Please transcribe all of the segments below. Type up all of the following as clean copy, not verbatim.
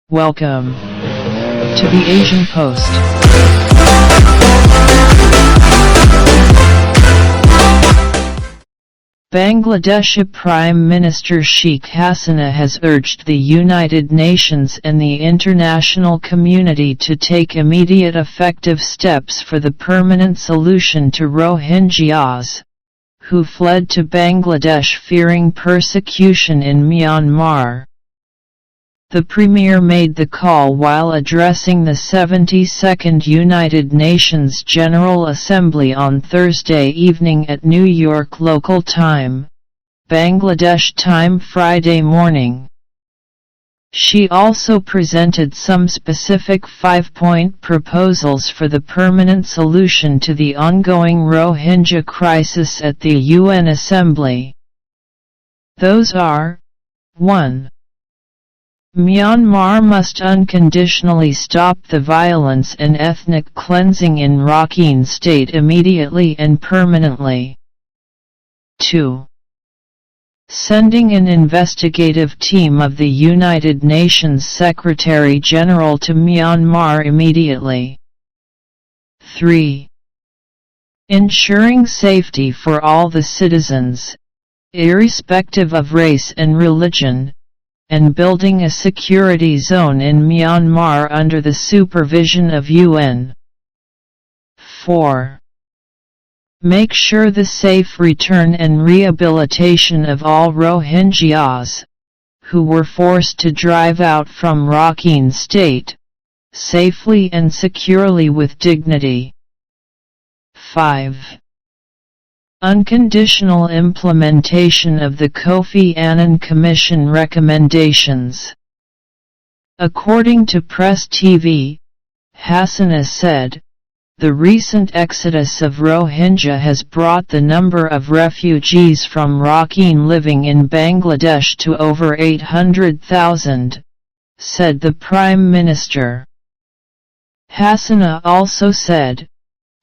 Welcome to the Asian Post. Bangladeshi Prime Minister Sheikh Hasina has urged the United Nations and the international community to take immediate effective steps for the permanent solution to Rohingyas, who fled to Bangladesh fearing persecution in Myanmar. The Premier made the call while addressing the 72nd United Nations General Assembly on Thursday evening at New York local time, Bangladesh time Friday morning. She also presented some specific 5-point proposals for the permanent solution to the ongoing Rohingya crisis at the UN Assembly. Those are: 1. Myanmar must unconditionally stop the violence and ethnic cleansing in Rakhine state immediately and permanently. 2. Sending an investigative team of the United Nations Secretary-General to Myanmar immediately. 3. Ensuring safety for all the citizens, irrespective of race and religion, and building a security zone in Myanmar under the supervision of UN. 4. Make sure the safe return and rehabilitation of all Rohingyas, who were forced to drive out from Rakhine state, safely and securely with dignity. 5. Unconditional implementation of the Kofi Annan Commission recommendations. According to Press TV, Hasina said, the recent exodus of Rohingya has brought the number of refugees from Rakhine living in Bangladesh to over 800,000, said the Prime Minister. Hasina also said,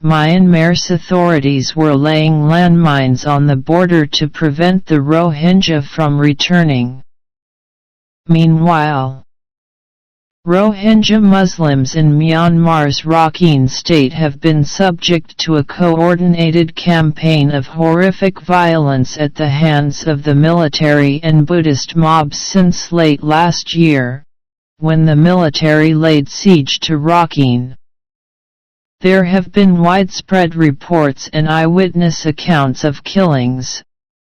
Myanmar's authorities were laying landmines on the border to prevent the Rohingya from returning. Meanwhile, Rohingya Muslims in Myanmar's Rakhine state have been subject to a coordinated campaign of horrific violence at the hands of the military and Buddhist mobs since late last year, when the military laid siege to Rakhine. There have been widespread reports and eyewitness accounts of killings,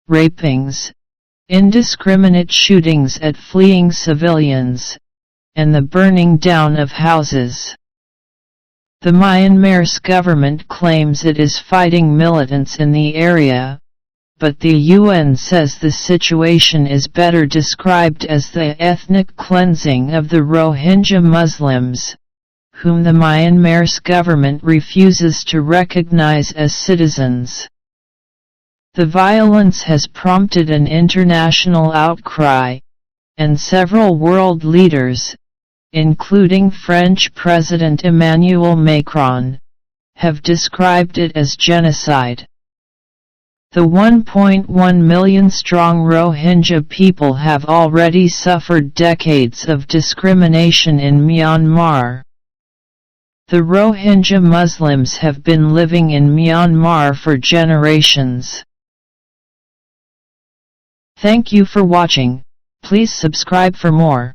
rapings, indiscriminate shootings at fleeing civilians, and the burning down of houses. The Myanmar's government claims it is fighting militants in the area, but the UN says the situation is better described as the ethnic cleansing of the Rohingya Muslims, whom the Myanmar's government refuses to recognize as citizens. The violence has prompted an international outcry, and several world leaders, including French President Emmanuel Macron, have described it as genocide. The 1.1 million-strong Rohingya people have already suffered decades of discrimination in Myanmar. The Rohingya Muslims have been living in Myanmar for generations. Thank you for watching. Please subscribe for more.